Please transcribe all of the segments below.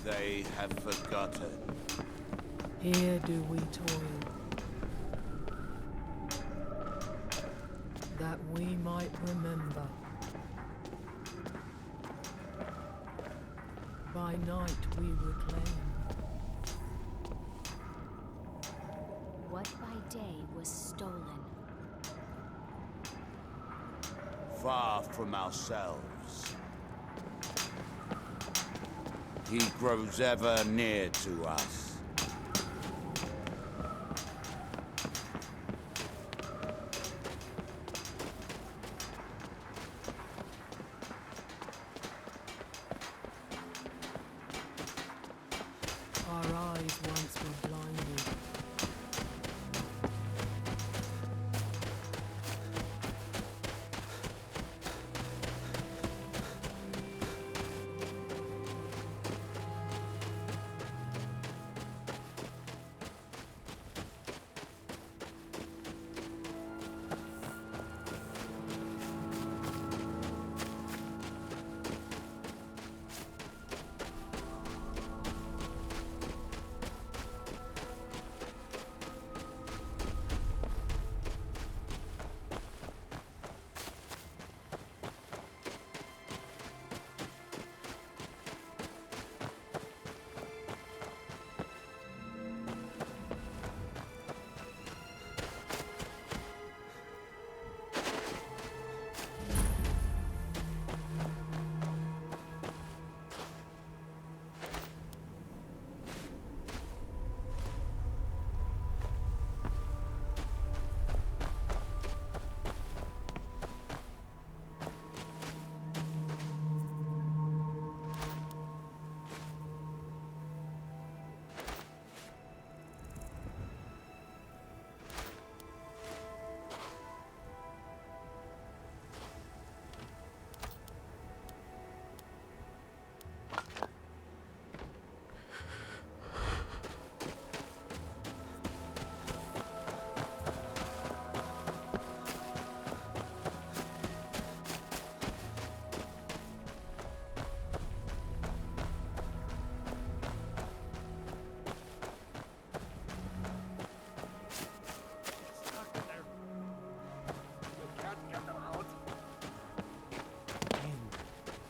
they have forgotten. Here do we toil, that we might remember. By night we reclaim. What by day was stolen. Far from ourselves. He grows ever near to us. Our eyes once were blinded.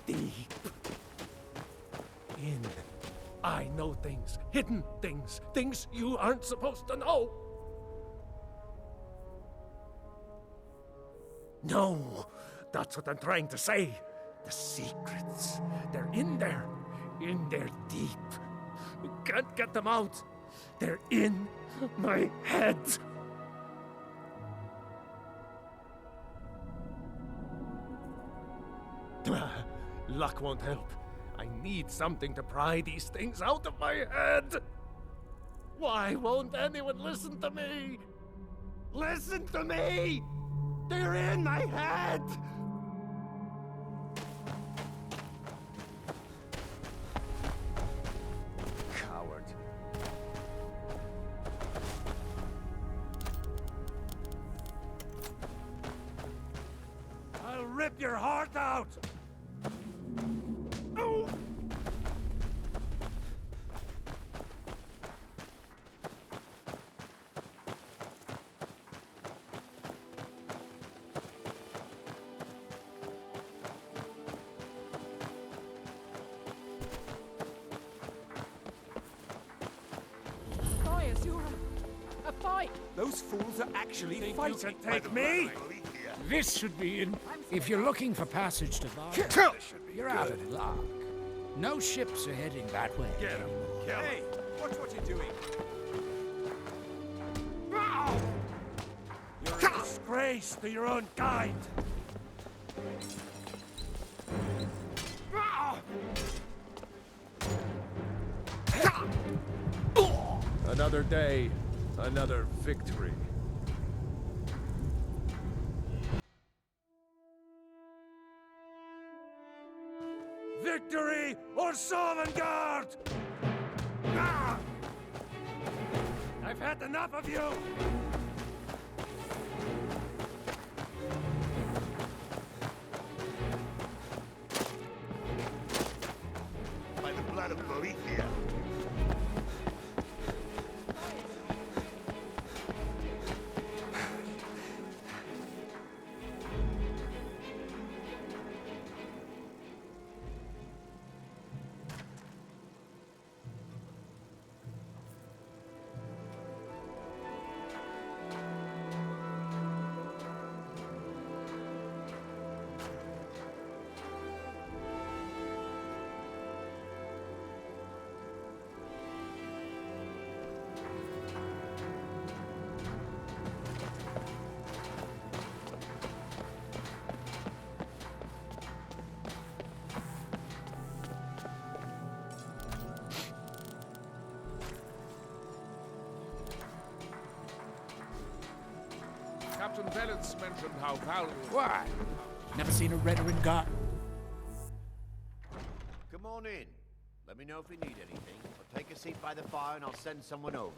Deep. In. I know things. Hidden things. Things you aren't supposed to know. No. That's what I'm trying to say. The secrets. They're in there. In there deep. You can't get them out. They're in my head. Luck won't help. I need something to pry these things out of my head. Why won't anyone listen to me? Listen to me! They're in my head! Coward. I'll rip your heart out! Oh! Guys, you a fight! Those fools are actually Think fighting. you can take me? This should be in. If you're looking for passage to Varda, you're out of luck. No ships are heading that way. Get him. Kill him. Hey, watch what you're doing. You're a disgrace to your own kind. Another day, another victory. Victory or Sovngarde! Ah! I've had enough of you! By the blood of Boethia. Captain Velitz mentioned how valuable... Why? Never seen a Redoran guard. Come on in. Let me know if you need anything. Or take a seat by the fire and I'll send someone over.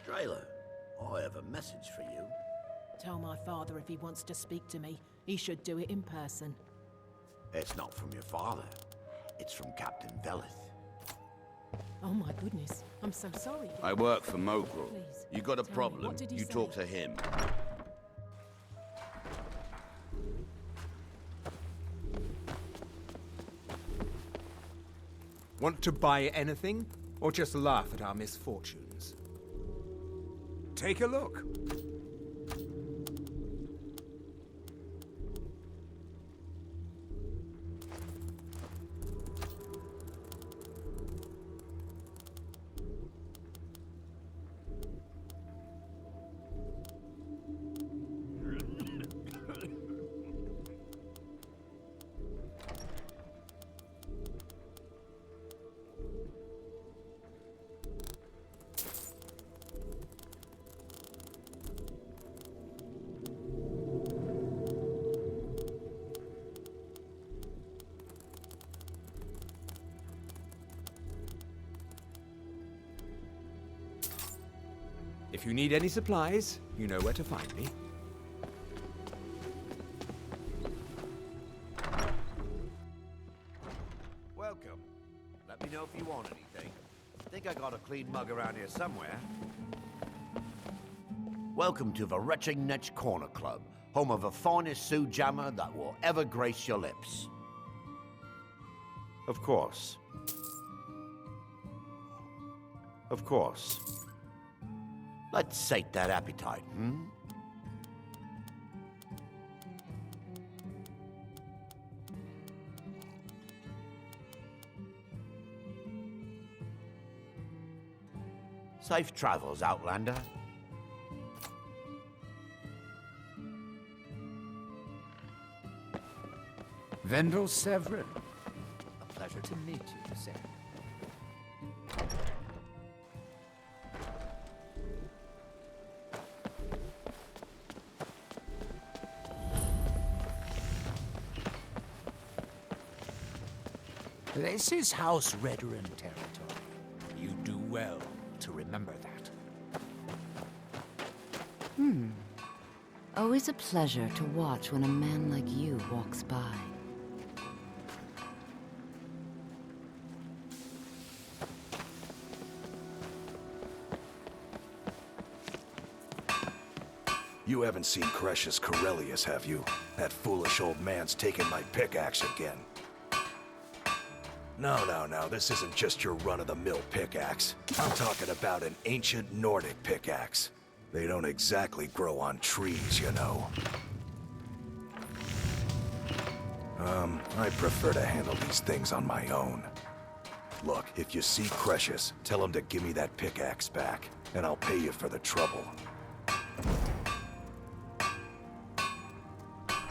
Trailer, I have a message for you. Tell my father if he wants to speak to me, he should do it in person. It's not from your father. It's from Captain Velith. Oh my goodness, I'm so sorry. I work for Mogrel. Please, You got a tell me, problem, what did he you say? talk to him. Want to buy anything, or just laugh at our misfortunes? Take a look. If you need any supplies, you know where to find me. Welcome. Let me know if you want anything. I think I got a clean mug around here somewhere. Welcome to the Retching Netch Corner Club, home of the finest Sioux jammer that will ever grace your lips. Of course. Of course. Let's sate that appetite, hmm? Safe travels, Outlander. Vendel Severin. A pleasure to meet you, sir. This is House Redoran territory. You do well to remember that. Always a pleasure to watch when a man like you walks by. You haven't seen Cretius Corellius, have you? That foolish old man's taken my pickaxe again. No, this isn't just your run-of-the-mill pickaxe. I'm talking about an ancient Nordic pickaxe. They don't exactly grow on trees, you know. I prefer to handle these things on my own. Look, if you see Cretius, tell him to give me that pickaxe back, and I'll pay you for the trouble.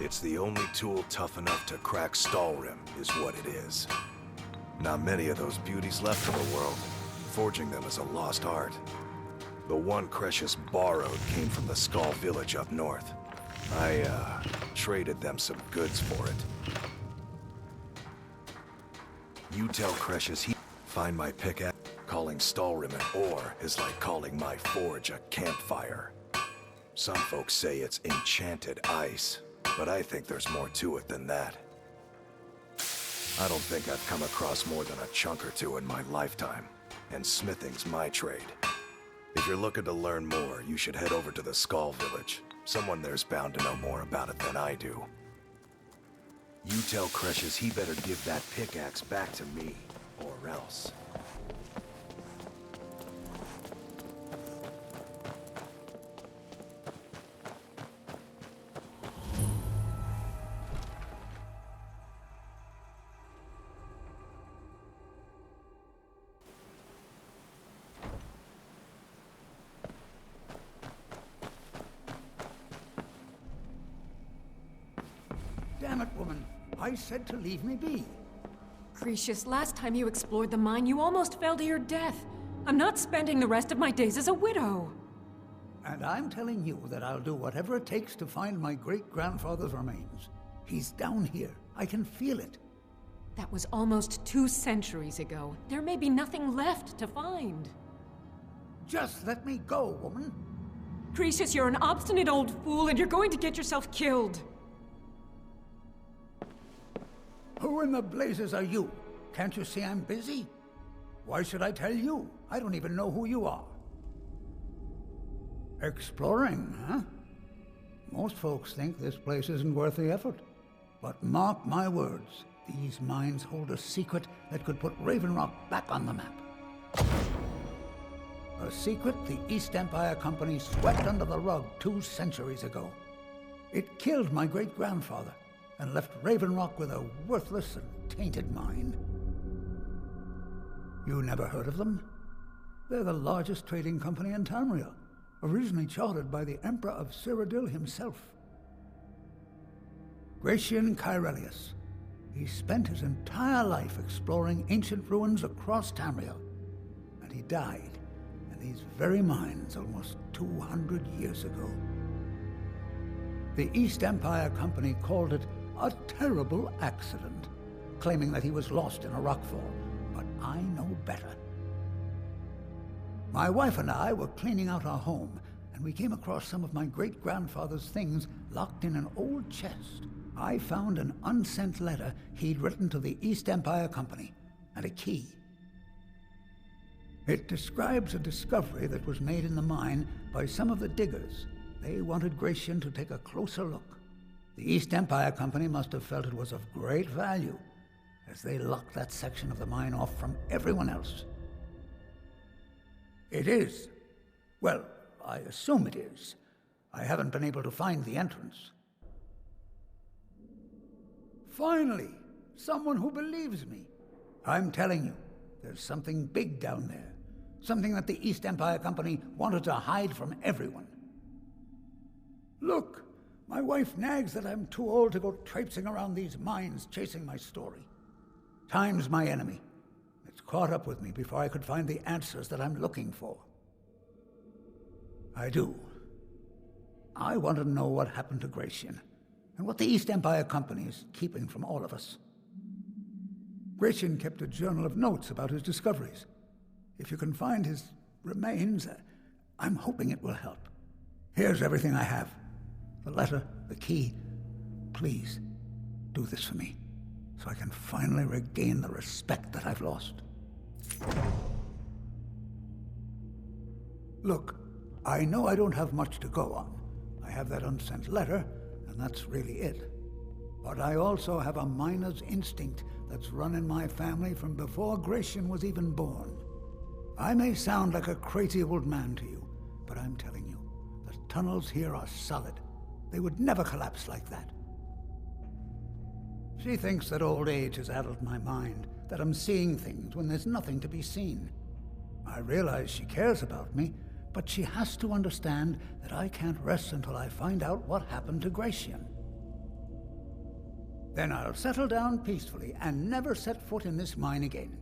It's the only tool tough enough to crack Stalrim, is what it is. Not many of those beauties left in the world. Forging them is a lost art. The one Cretius borrowed came from the Skull village up north. I, traded them some goods for it. You tell Cretius he find my pickaxe. Calling Stalrim an ore is like calling my forge a campfire. Some folks say it's enchanted ice, but I think there's more to it than that. I don't think I've come across more than a chunk or two in my lifetime, and smithing's my trade. If you're looking to learn more, you should head over to the Skull village. Someone there's bound to know more about it than I do. You tell Cretius he better give that pickaxe back to me, Or else. Damn it, woman. I said to leave me be. Gracious, last time you explored the mine, you almost fell to your death. I'm not spending the rest of my days as a widow. And I'm telling you that I'll do whatever it takes to find my great-grandfather's remains. He's down here. I can feel it. That was almost 2 centuries ago. There may be nothing left to find. Just let me go, woman. Gracious, you're an obstinate old fool, and you're going to get yourself killed. Who in the blazes are you? Can't you see I'm busy? Why should I tell you? I don't even know who you are. Exploring, huh? Most folks think this place isn't worth the effort. But mark my words, these mines hold a secret that could put Raven Rock back on the map. A secret the East Empire Company swept under the rug 2 centuries ago. It killed my great-grandfather and left Raven Rock with a worthless and tainted mine. You never heard of them? They're the largest trading company in Tamriel, originally chartered by the Emperor of Cyrodiil himself. Gratian Kyrelius. He spent his entire life exploring ancient ruins across Tamriel, and he died in these very mines almost 200 years ago. The East Empire Company called it a terrible accident, claiming that he was lost in a rockfall, but I know better. My wife and I were cleaning out our home, and we came across some of my great-grandfather's things locked in an old chest. I found an unsent letter he'd written to the East Empire Company, and a key. It describes a discovery that was made in the mine by some of the diggers. They wanted Gratian to take a closer look. The East Empire Company must have felt it was of great value, as they locked that section of the mine off from everyone else. It is. Well, I assume it is. I haven't been able to find the entrance. Finally, someone who believes me. I'm telling you, there's something big down there. Something that the East Empire Company wanted to hide from everyone. Look, my wife nags that I'm too old to go traipsing around these mines chasing my story. Time's my enemy. It's caught up with me before I could find the answers that I'm looking for. I do. I want to know what happened to Gratian, and what the East Empire Company is keeping from all of us. Gratian kept a journal of notes about his discoveries. If you can find his remains, I'm hoping it will help. Here's everything I have. The letter, the key. Please, do this for me, so I can finally regain the respect that I've lost. Look, I know I don't have much to go on. I have that unsent letter, and that's really it. But I also have a miner's instinct that's run in my family from before Gratian was even born. I may sound like a crazy old man to you, but I'm telling you, the tunnels here are solid. They would never collapse like that. She thinks that old age has addled my mind, that I'm seeing things when there's nothing to be seen. I realize she cares about me, but she has to understand that I can't rest until I find out what happened to Gratian. Then I'll settle down peacefully and never set foot in this mine again.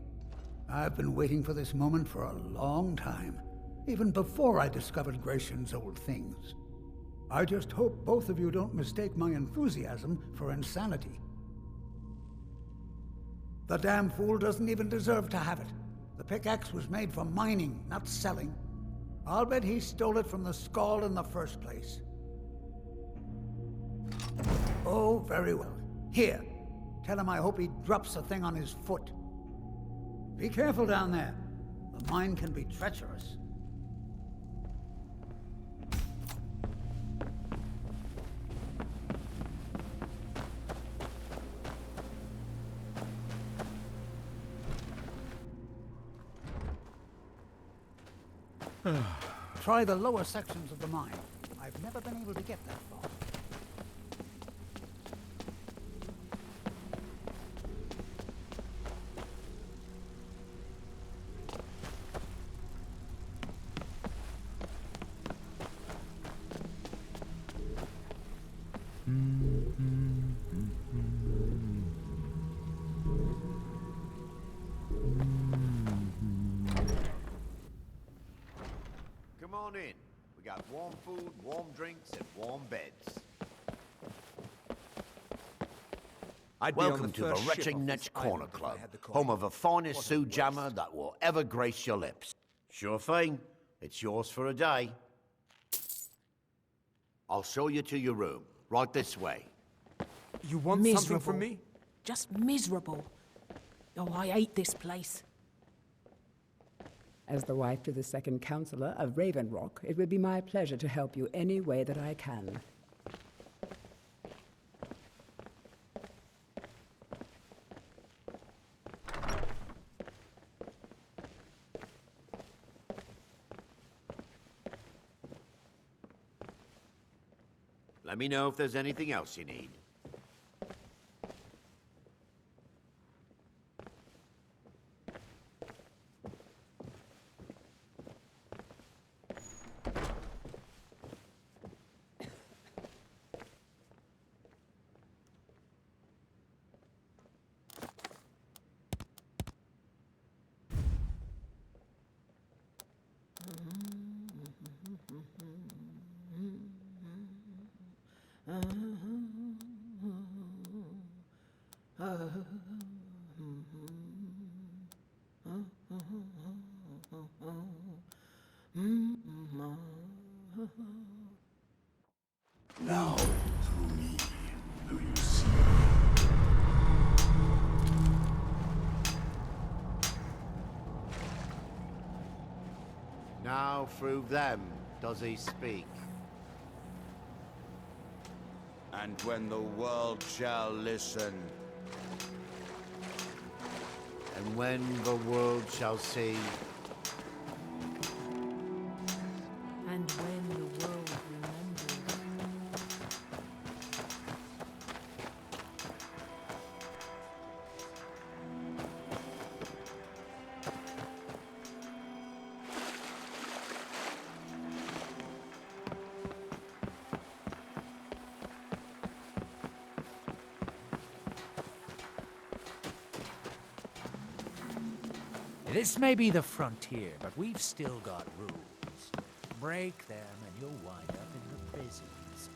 I've been waiting for this moment for a long time, even before I discovered Gratian's old things. I just hope both of you don't mistake my enthusiasm for insanity. The damn fool doesn't even deserve to have it. The pickaxe was made for mining, not selling. I'll bet he stole it from the Skald in the first place. Oh, very well. Here, tell him I hope he drops the thing on his foot. Be careful down there. The mine can be treacherous. Try the lower sections of the mine. I've never been able to get that far. Come on in. We got warm food, warm drinks, and warm beds. Welcome to the Retching Netch Corner Club, home of the finest Sioux jammer that will ever grace your lips. Sure thing. It's yours for a day. I'll show you to your room. Right this way. You want something from me? Just miserable. Oh, I hate this place. As the wife to the second counselor of Raven Rock, it will be my pleasure to help you any way that I can. Let me know if there's anything else you need. Now, through me, do you see? Now through them does he speak. And when the world shall listen, And when the world shall see, And when the world remembers. This may be the frontier, but we've still got rules. Break them and you'll wind up in the prisons.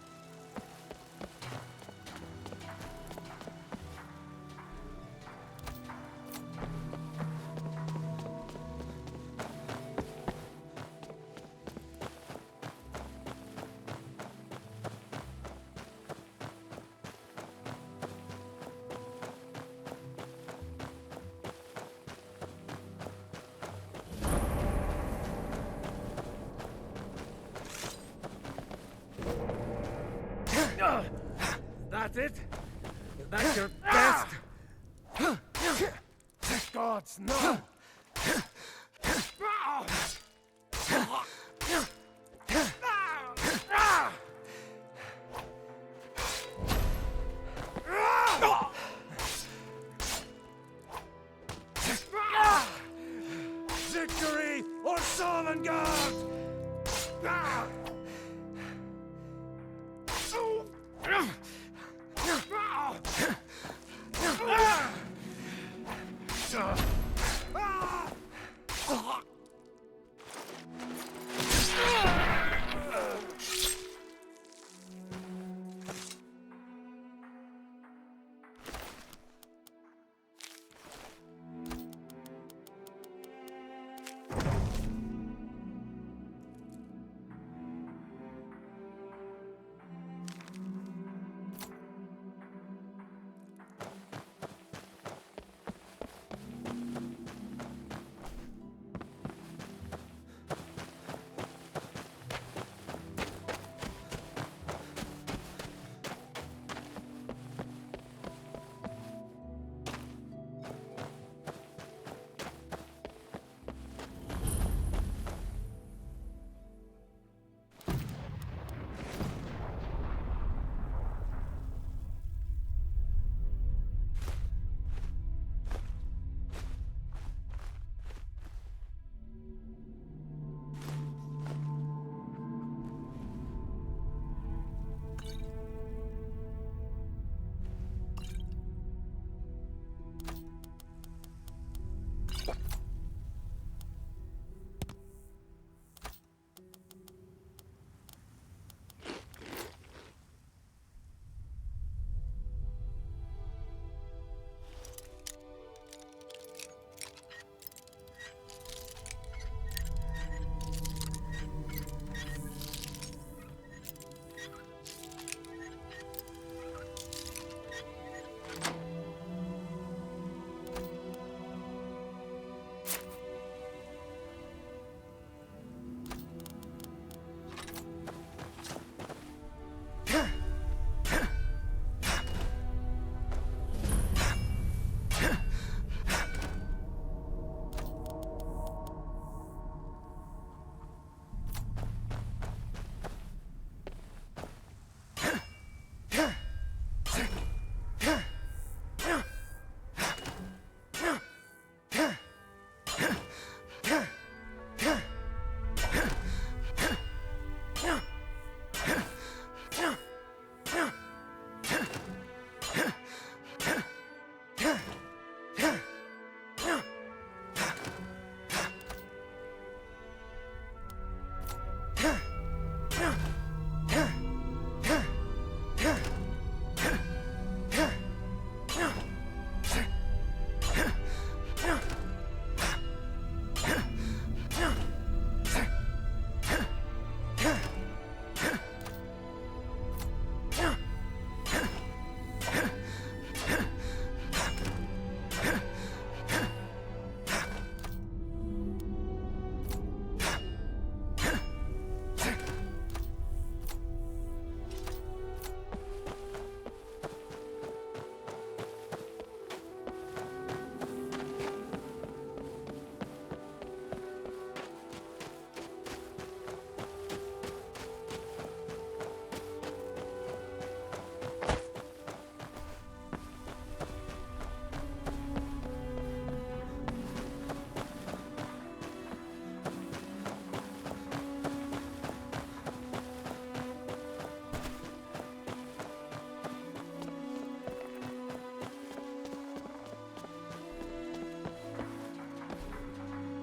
That's it? That's your best? Gods, no! Victory or Sovngarde!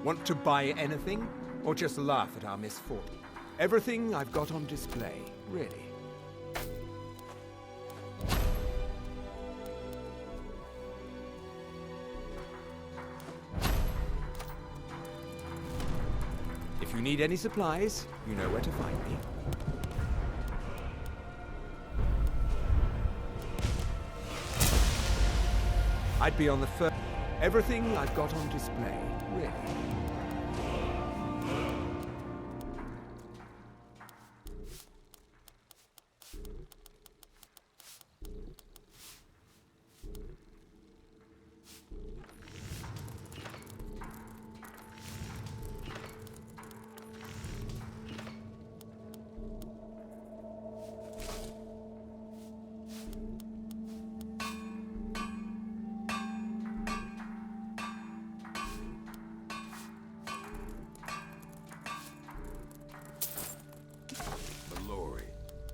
Want to buy anything, or just laugh at our misfortune? Everything I've got on display, really. If you need any supplies, you know where to find me. I'd be on the first. Everything I've got on display, really.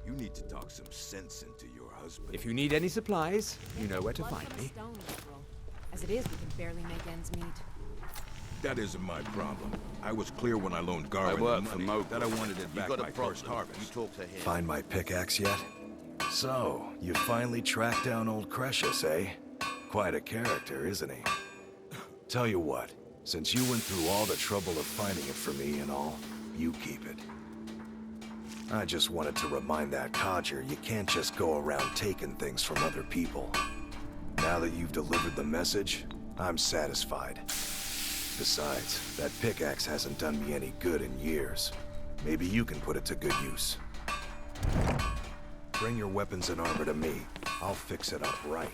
You need to talk some sense into your husband. If you need any supplies, you know where to find me. As it is, we can barely make ends meet. That isn't my problem. I was clear when I loaned Garvin the money that I wanted it back by first harvest. You talk to him. Find my pickaxe yet? So, you finally tracked down old Cresius, eh? Quite a character, isn't he? Tell you what, since you went through all the trouble of finding it for me and all, you keep it. I just wanted to remind that codger you can't just go around taking things from other people. Now that you've delivered the message, I'm satisfied. Besides, that pickaxe hasn't done me any good in years. Maybe you can put it to good use. Bring your weapons and armor to me. I'll fix it up right.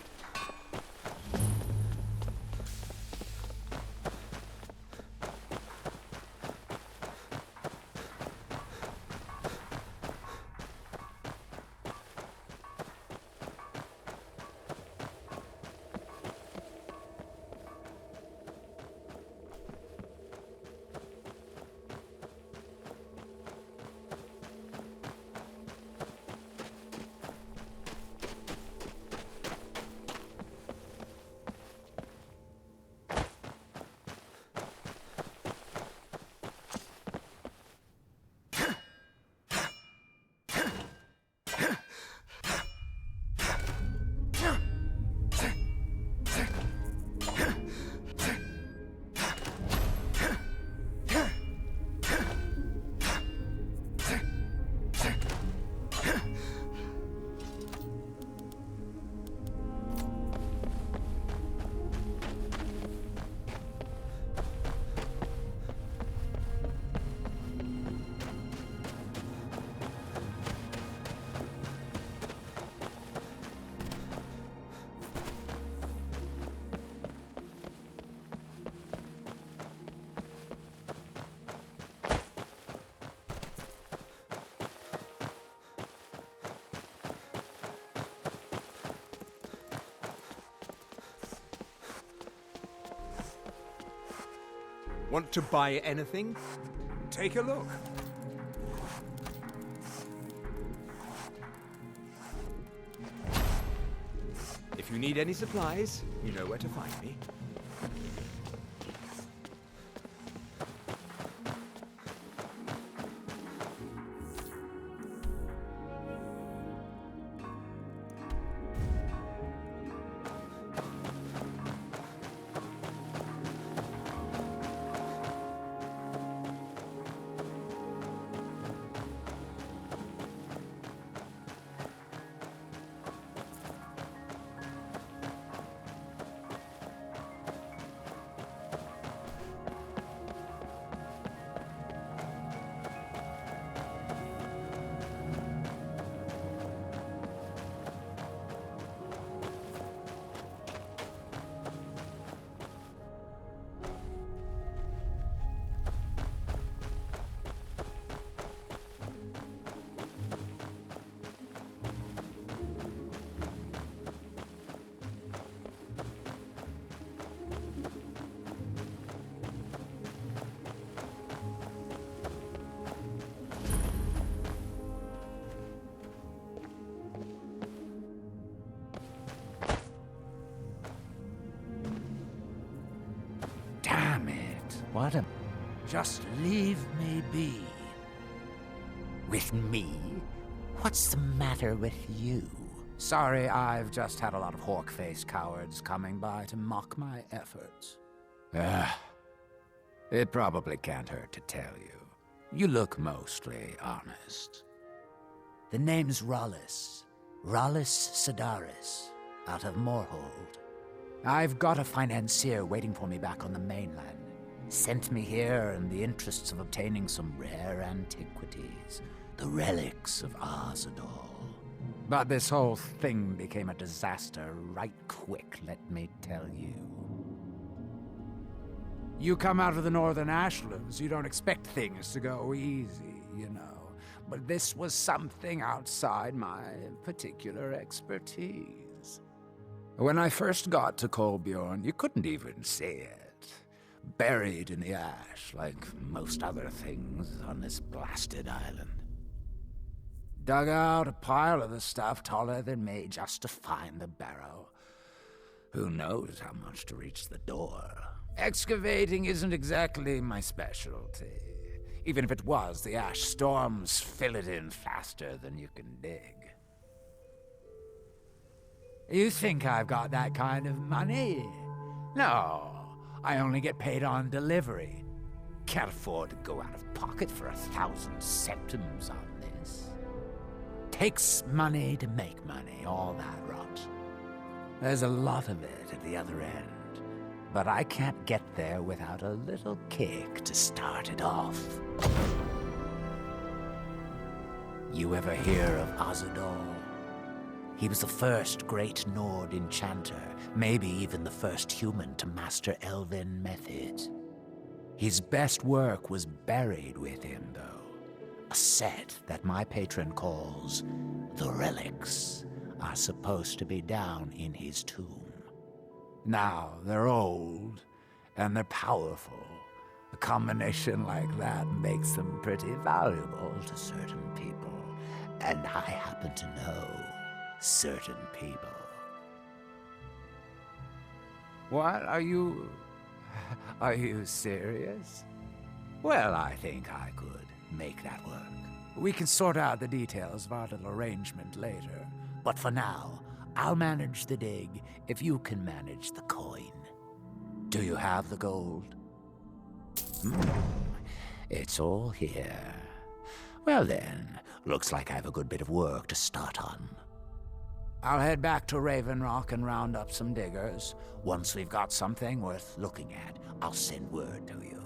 Want to buy anything? Take a look. If you need any supplies, you know where to find me. Damn it. What a... Just leave me be. With me? What's the matter with you? Sorry, I've just had a lot of hawk-faced cowards coming by to mock my efforts. It probably can't hurt to tell you. You look mostly honest. The name's Rollis. Rollis Sedaris, out of Moorhold. I've got a financier waiting for me back on the mainland. Sent me here in the interests of obtaining some rare antiquities, the relics of Azador. But this whole thing became a disaster right quick, let me tell you. You come out of the Northern Ashlands, you don't expect things to go easy, you know. But this was something outside my particular expertise. When I first got to Kolbjorn, you couldn't even see it. Buried in the ash, like most other things on this blasted island. Dug out a pile of the stuff taller than me just to find the barrow. Who knows how much to reach the door? Excavating isn't exactly my specialty. Even if it was, the ash storms fill it in faster than you can dig. You think I've got that kind of money? No, I only get paid on delivery. Can't afford to go out of pocket for 1,000 septims on this. Takes money to make money, all that rot. There's a lot of it at the other end, but I can't get there without a little kick to start it off. You ever hear of Azador? He was the first great Nord enchanter, maybe even the first human to master elven methods. His best work was buried with him, though. A set that my patron calls the relics are supposed to be down in his tomb. Now, they're old, and they're powerful. A combination like that makes them pretty valuable to certain people. And I happen to know certain people. What? Are you serious? Well, I think I could make that work. We can sort out the details of our little arrangement later. But for now, I'll manage the dig if you can manage the coin. Do you have the gold? It's all here. Well then, looks like I have a good bit of work to start on. I'll head back to Raven Rock and round up some diggers. Once we've got something worth looking at, I'll send word to you.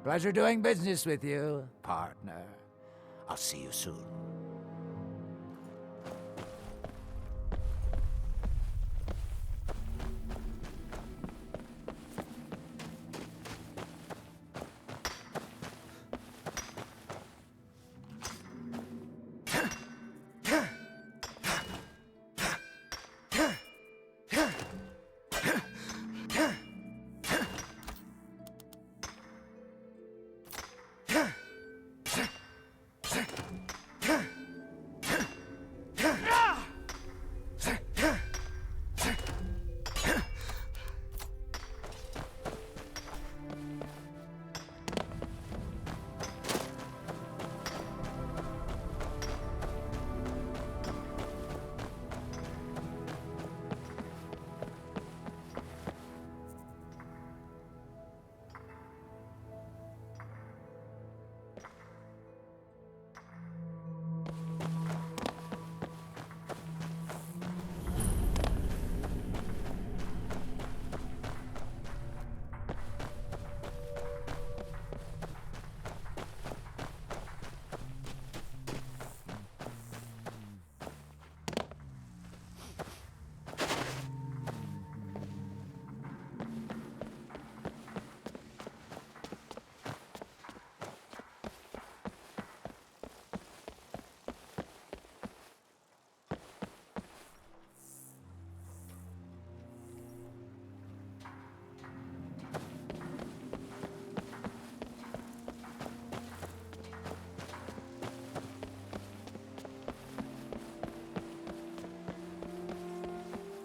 Pleasure doing business with you, partner. I'll see you soon.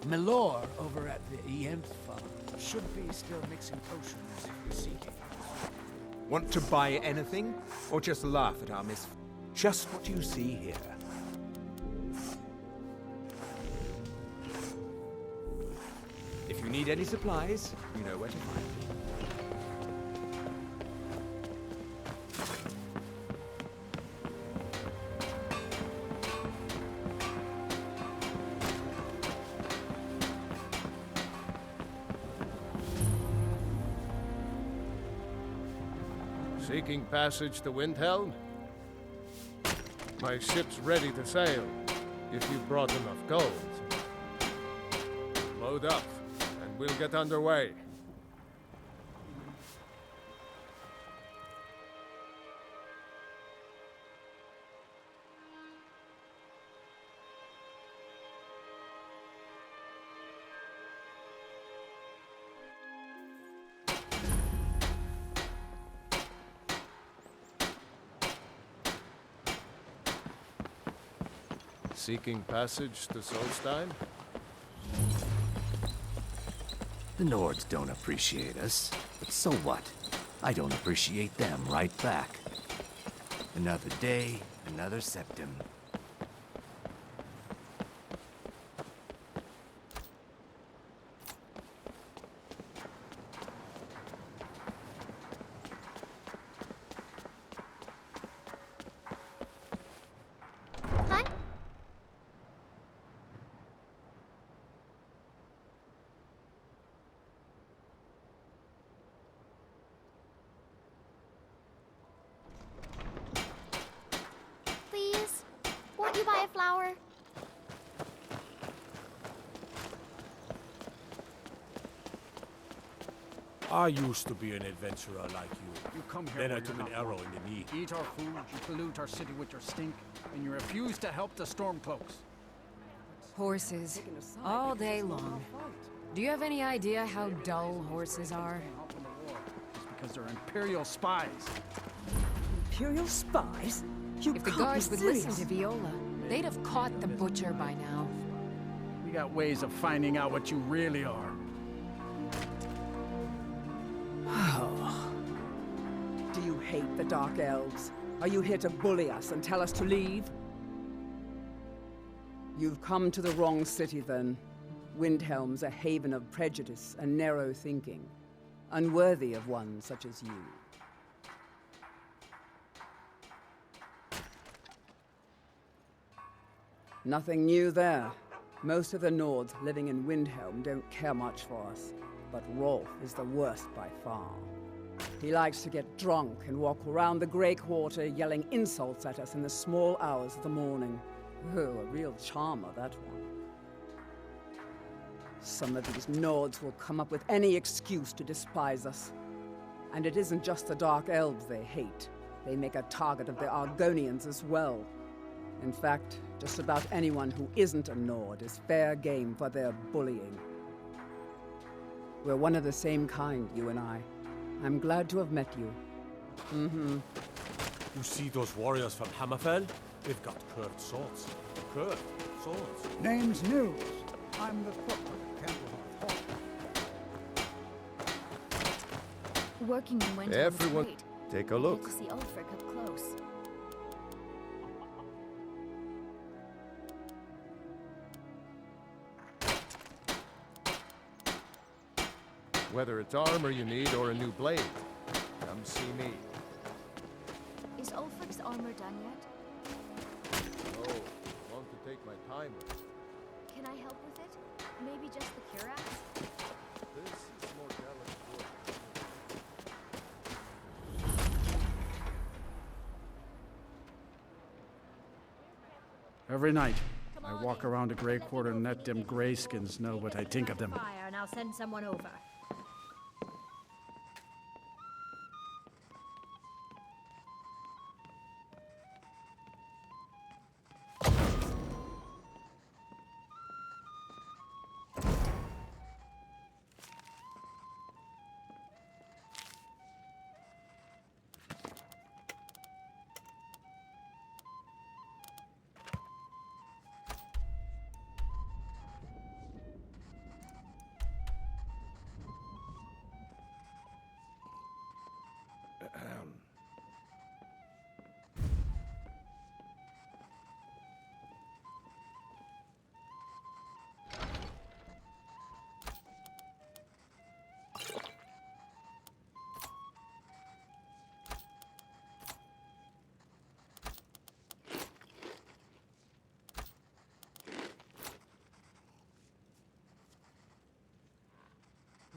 Milor over at the Ient Fund should be still mixing potions if you seek it. Want to buy anything, or just laugh at our misfortune? Just what you see here. If you need any supplies, you know where to find me. Seeking passage to Windhelm? My ship's ready to sail, if you've brought enough gold. Load up, and we'll get underway. Seeking passage to Solstheim? The Nords don't appreciate us, but so what? I don't appreciate them right back. Another day, another septim. Please? Won't you buy a flower? I used to be an adventurer like you. You come here Then I where took you're an not arrow wanted. in the knee. You eat our food, you pollute our city with your stink, and you refuse to help the Stormcloaks. Horses. All day long. Do you have any idea how dull horses are? It's because they're Imperial spies. Imperial spies? You If the can't guards be would listen serious. to Viola, they'd have caught the butcher by now. We got ways of finding out what you really are. Do you hate the Dark Elves? Are you here to bully us and tell us to leave? You've come to the wrong city, then. Windhelm's a haven of prejudice and narrow thinking, unworthy of one such as you. Nothing new there. Most of the Nords living in Windhelm don't care much for us, but Rolf is the worst by far. He likes to get drunk and walk around the Grey Quarter yelling insults at us in the small hours of the morning. Oh, a real charmer, that one. Some of these Nords will come up with any excuse to despise us. And it isn't just the Dark Elves they hate. They make a target of the Argonians as well. In fact, just about anyone who isn't a Nord is fair game for their bullying. We're one of the same kind, you and I. I'm glad to have met you. You see those warriors from Hammerfell? They've got curved swords. Curved swords. Name's Nils. I'm the cook of Candlehearth Hall. Working in Windhelm is Everyone, great. take a I look. get to see Ulfric up close. Whether it's armor you need or a new blade, come see me. Is Ulfric's armor done yet? Oh, want to take my time with it? Can I help with it? Maybe just the cuirass? This is more delicate work. Every night, I walk around the Grey Quarter and let them grayskins know what I think of them. Fire, and I'll send someone over.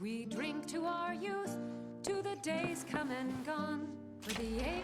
We drink to our youth, to the days come and gone, for the age.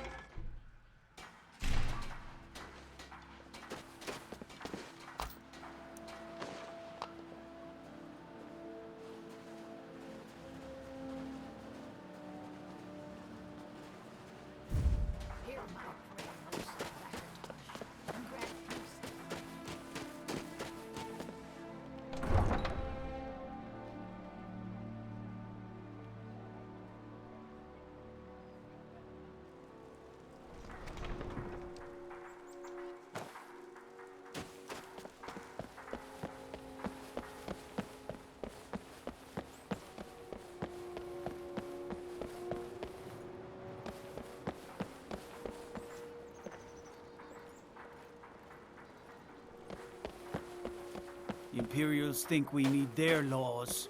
Imperials think we need their laws.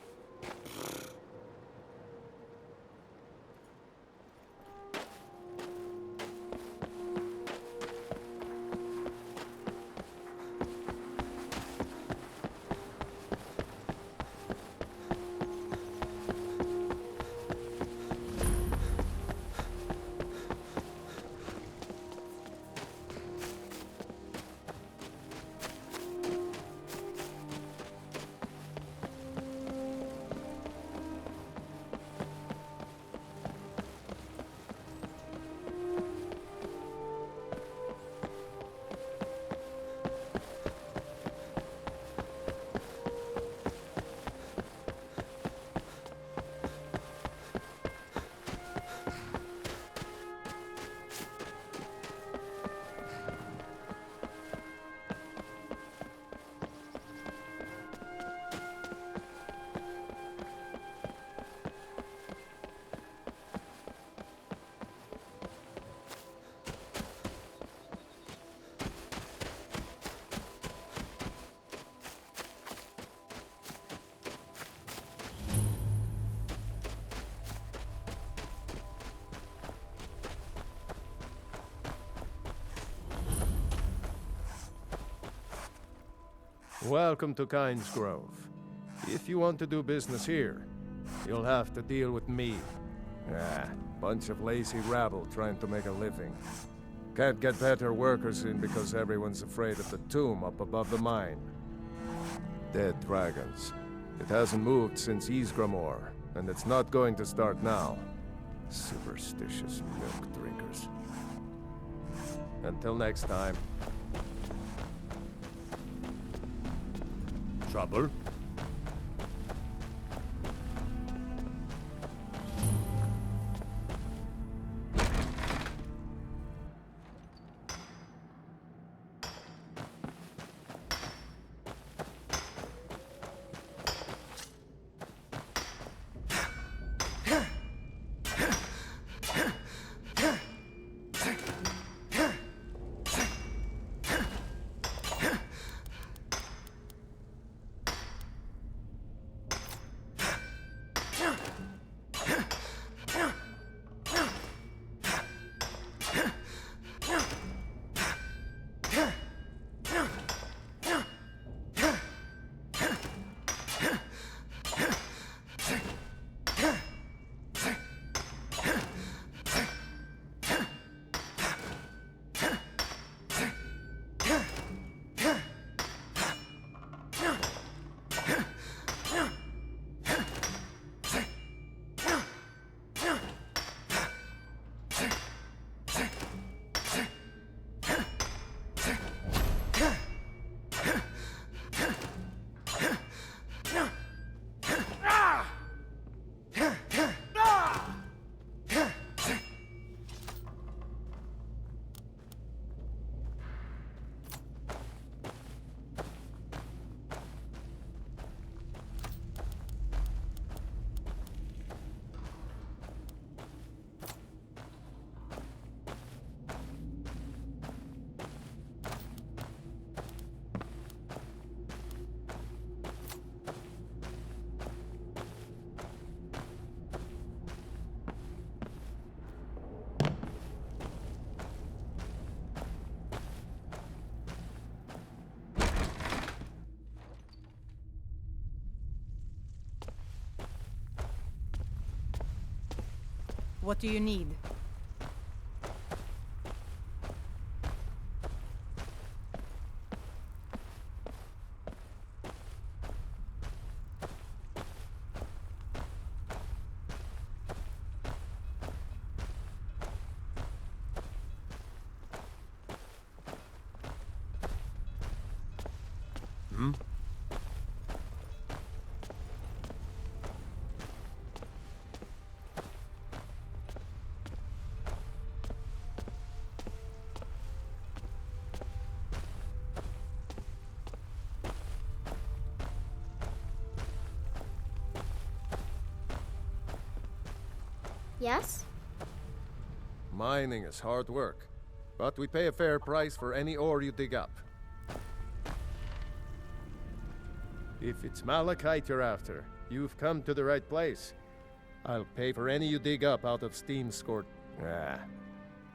Welcome to Kynes Grove. If you want to do business here, you'll have to deal with me. Bunch of lazy rabble trying to make a living. Can't get better workers in because everyone's afraid of the tomb up above the mine. Dead dragons. It hasn't moved since Ysgramor, and it's not going to start now. Superstitious milk drinkers. Until next time. Trouble? What do you need? Hmm? Yes? Mining is hard work, but we pay a fair price for any ore you dig up. If it's malachite you're after, you've come to the right place. I'll pay for any you dig up out of steam-scored...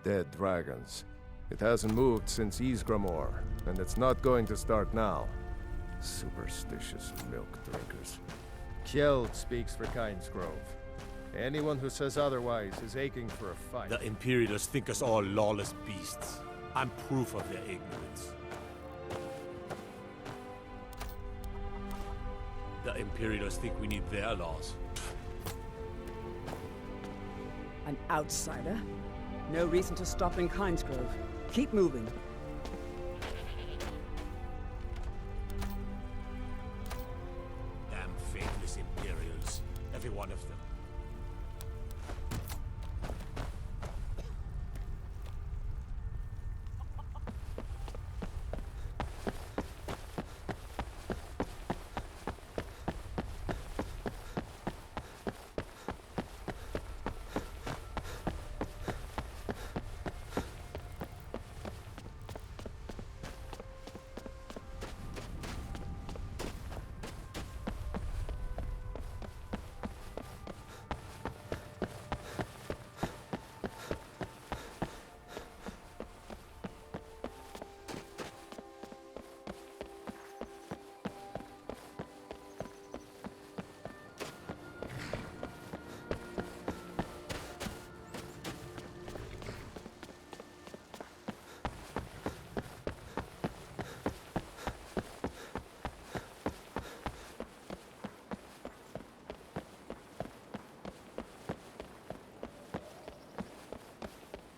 dead dragons. It hasn't moved since Ysgramor, and it's not going to start now. Superstitious milk drinkers. Kjeld speaks for Kynesgrove. Anyone who says otherwise is aching for a fight. The Imperialists think us all lawless beasts. I'm proof of their ignorance. The Imperialists think we need their laws. An outsider? No reason to stop in Kynesgrove. Keep moving. Damn faithless Imperials. Every one of them.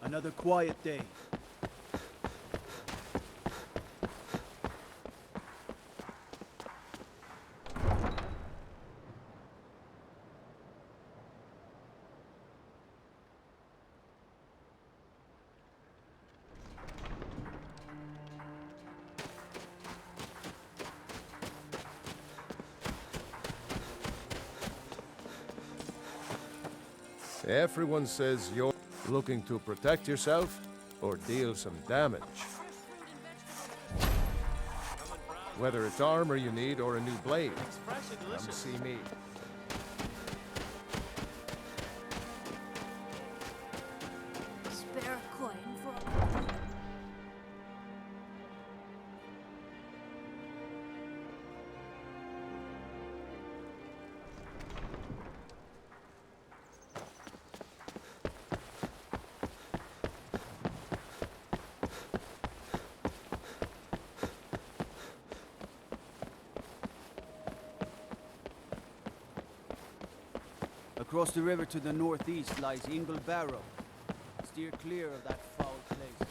Another quiet day. Everyone says you're looking to protect yourself or deal some damage. Whether it's armor you need or a new blade, come see me. Spare coin for Across the river to the northeast lies Ingle Barrow. Steer clear of that foul place.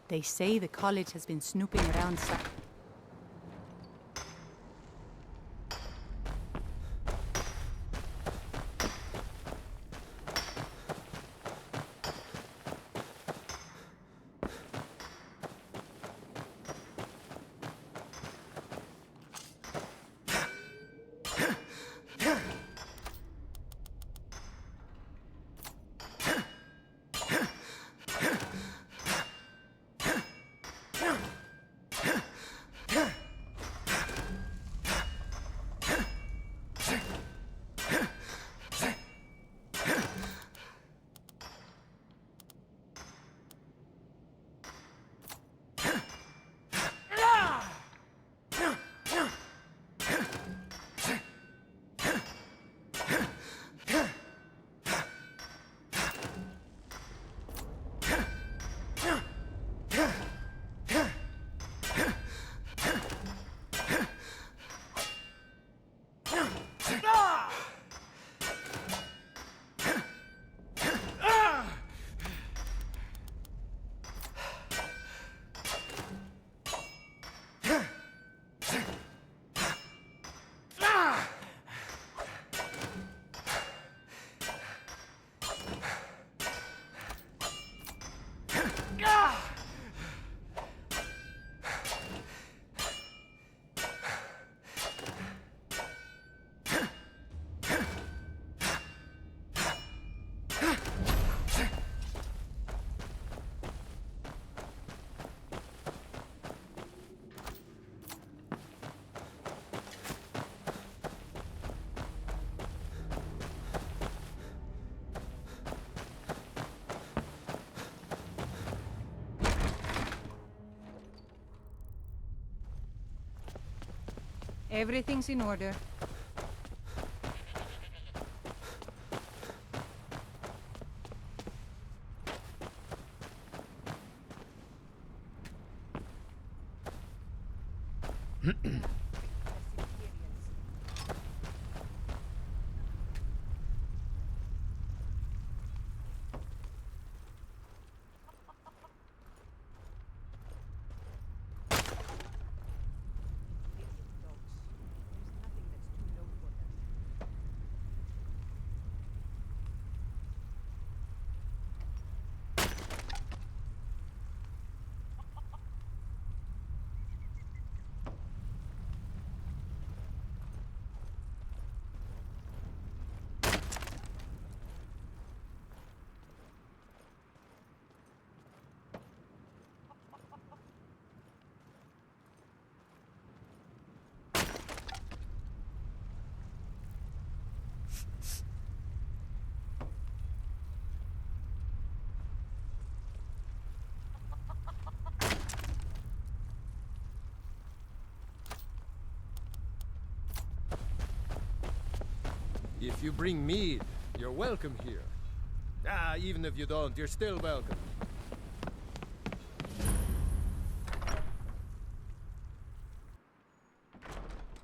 They say the college has been snooping around. Everything's in order. If you bring mead, you're welcome here. Even if you don't, you're still welcome.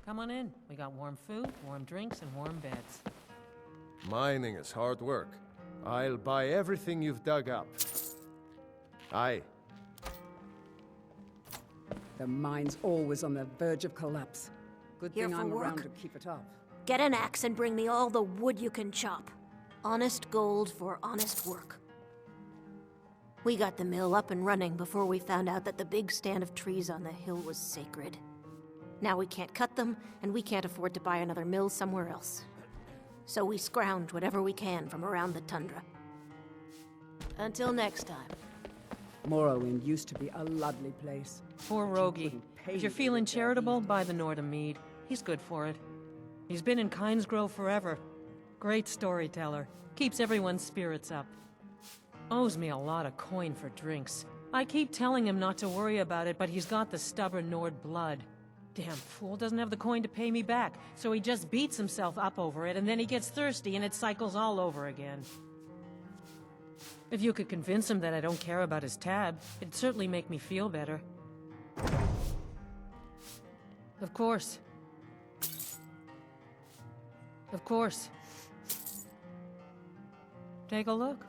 Come on in. We got warm food, warm drinks, and warm beds. Mining is hard work. I'll buy everything you've dug up. Aye. The mine's always on the verge of collapse. Good Here thing for I'm work? around to keep it up. Get an axe and bring me all the wood you can chop. Honest gold for honest work. We got the mill up and running before we found out that the big stand of trees on the hill was sacred. Now we can't cut them, and we can't afford to buy another mill somewhere else. So we scrounge whatever we can from around the tundra. Until next time. Morrowind used to be a lovely place. Poor Rogi. If you're feeling charitable, buy the Nord mead. He's good for it. He's been in Kynes Grove forever. Great storyteller. Keeps everyone's spirits up. Owes me a lot of coin for drinks. I keep telling him not to worry about it, but he's got the stubborn Nord blood. Damn fool doesn't have the coin to pay me back, so he just beats himself up over it, and then he gets thirsty and it cycles all over again. If you could convince him that I don't care about his tab, it'd certainly make me feel better. Of course. Of course. Take a look.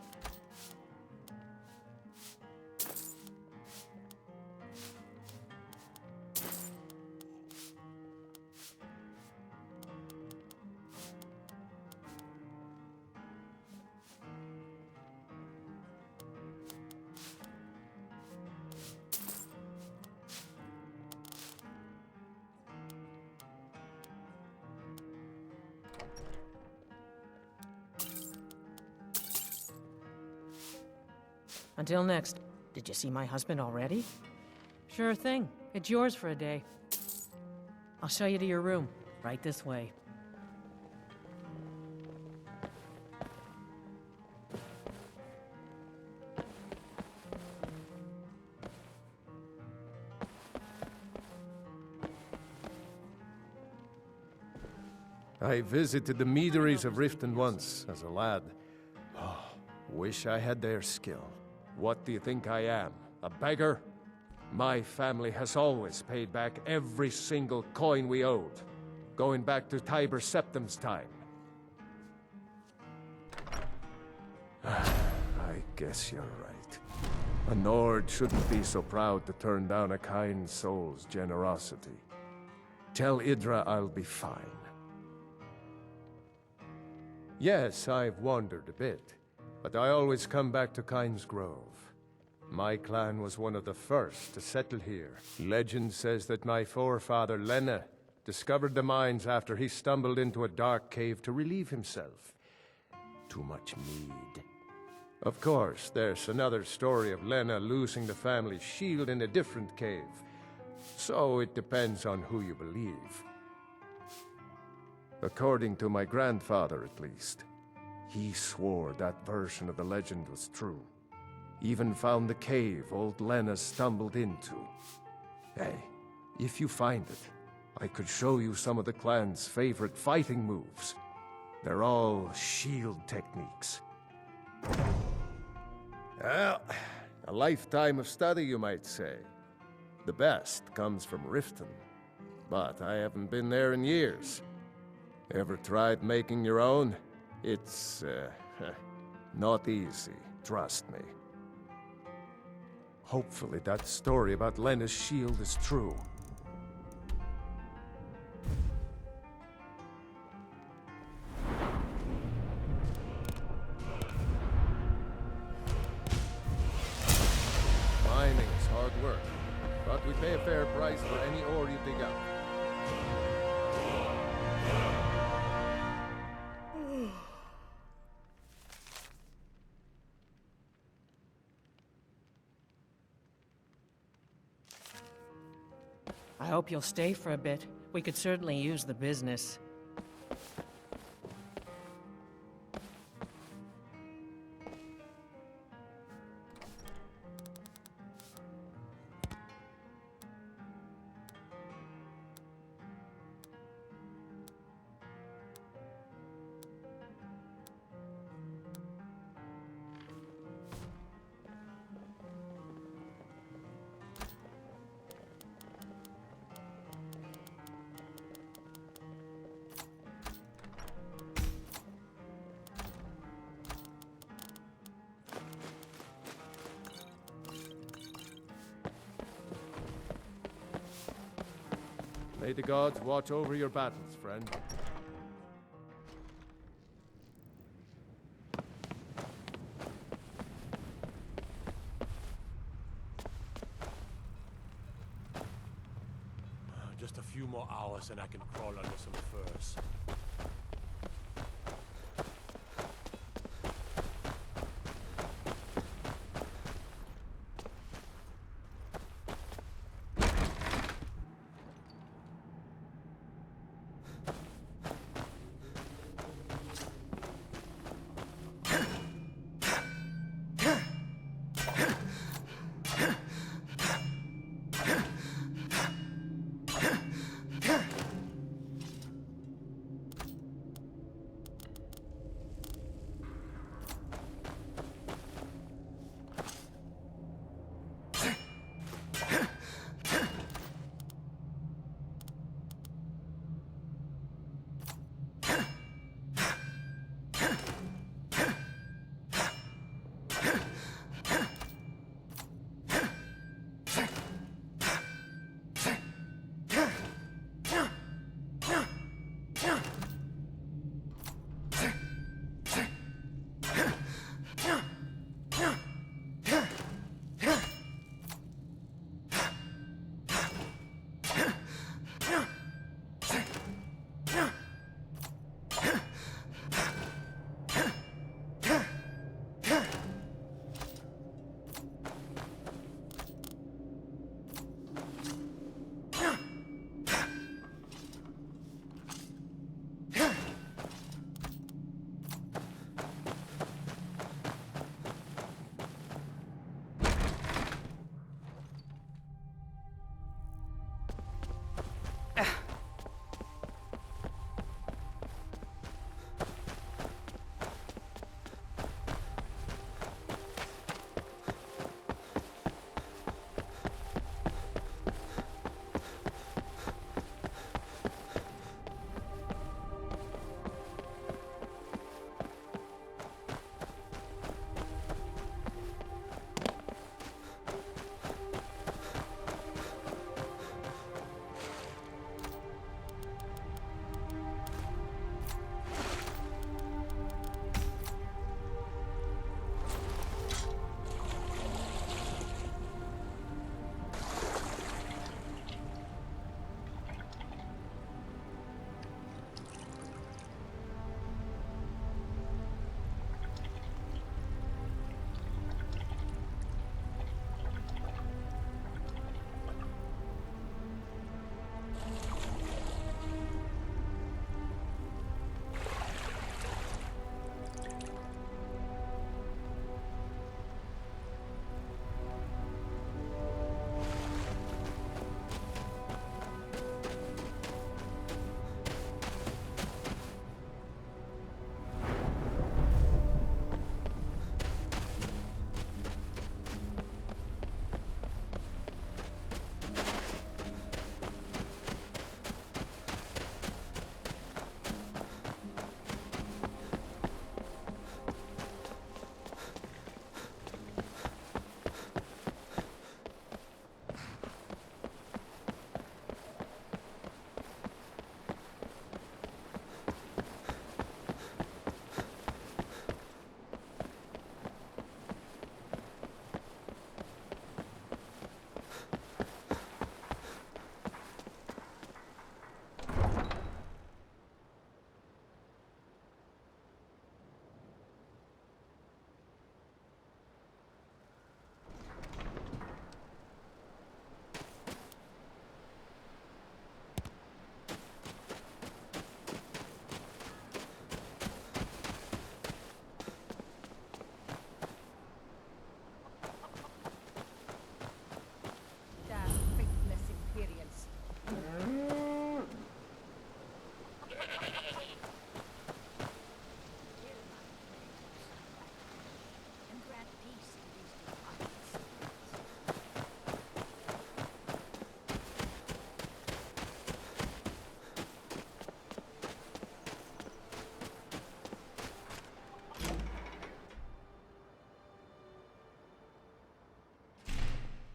Until next. Did you see my husband already? Sure thing. It's yours for a day. I'll show you to your room. Right this way. I visited the meaderies of Riften once, as a lad. Oh, wish I had their skill. What do you think I am? A beggar? My family has always paid back every single coin we owed, going back to Tiber Septim's time. I guess you're right. A Nord shouldn't be so proud to turn down a kind soul's generosity. Tell Idra I'll be fine. Yes, I've wandered a bit, but I always come back to Kynes Grove. My clan was one of the first to settle here. Legend says that my forefather Lena discovered the mines after he stumbled into a dark cave to relieve himself. Too much mead. Of course, there's another story of Lena losing the family shield in a different cave. So it depends on who you believe. According to my grandfather, at least. He swore that version of the legend was true. Even found the cave old Lena stumbled into. Hey, if you find it, I could show you some of the clan's favorite fighting moves. They're all shield techniques. Well, a lifetime of study, you might say. The best comes from Riften, but I haven't been there in years. Ever tried making your own? It's, not easy, trust me. Hopefully that story about Lena's shield is true. Mining's hard work, but we pay a fair price for any ore you dig up. I hope you'll stay for a bit. We could certainly use the business. May the gods watch over your battles, friend. Just a few more hours and I can crawl under some furs.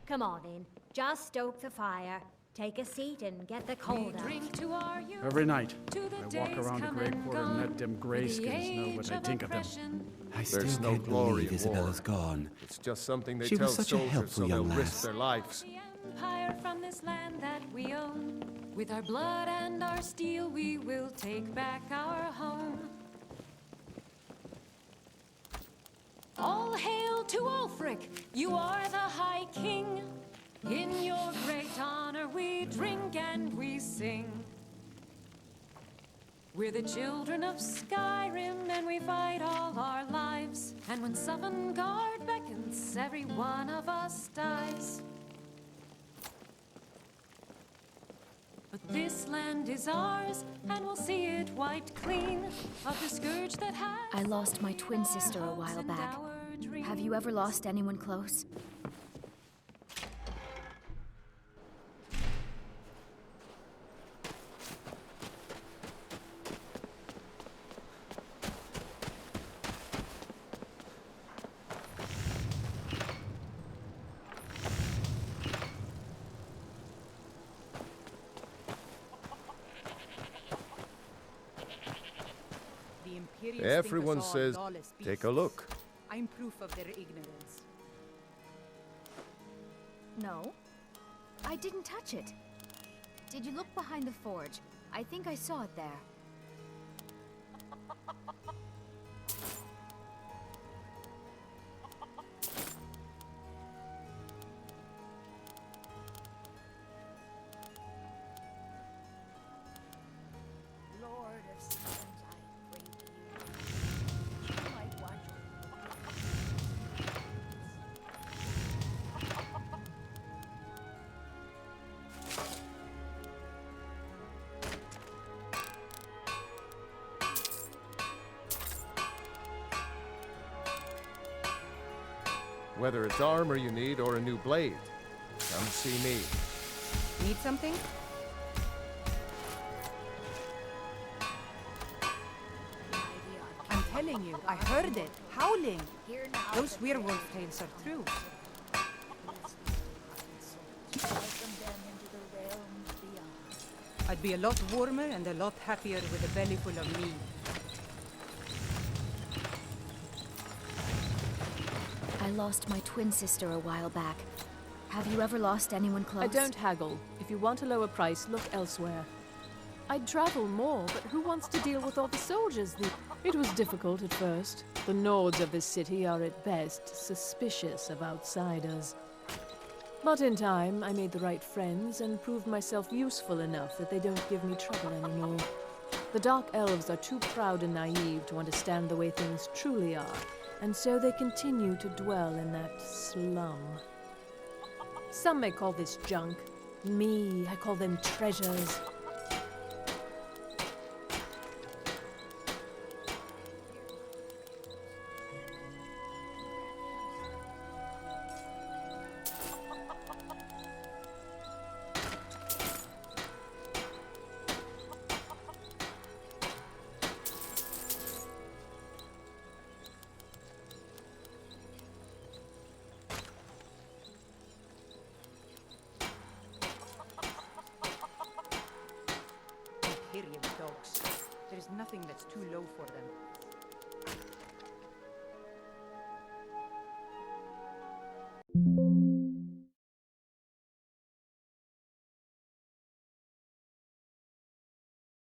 Come on in. Just stoke the fire. Take a seat and get the cold out. Every night, I walk around the Grey Quarter and let them greyskins know what I think of them. There's no glory in war. Gone. It's just something they She tell was such a soldiers helpful so they'll young risk lass. their lives. Empire from this land that we own. With our blood and our steel, we will take back our home. All hail to Ulfric, you are the High King. In your great honor we drink and we sing. We're the children of Skyrim and we fight all our lives. And when Sovngarde beckons, every one of us dies. But this land is ours, and we'll see it wiped clean of the scourge that has. I lost my twin sister a while back. Have you ever lost anyone close? Everyone says, take a look. I'm proof of their ignorance. No. I didn't touch it. Did you look behind the forge? I think I saw it there. Lord of Storms, I pray to you. You might watch Whether it's armor you need or a new blade, come see me. Need something? I'm telling you, I heard it, howling. Those werewolf tales are true. I'd be a lot warmer and a lot happier with a belly full of meat. I lost my twin sister a while back. Have you ever lost anyone close? I don't haggle. If you want a lower price, look elsewhere. I'd travel more, but who wants to deal with all the soldiers? It was difficult at first. The Nords of this city are at best suspicious of outsiders. But in time, I made the right friends and proved myself useful enough that they don't give me trouble anymore. The Dark Elves are too proud and naive to understand the way things truly are, and so they continue to dwell in that slum. Some may call this junk. Me, I call them treasures. Imperium dogs. There is nothing that's too low for them.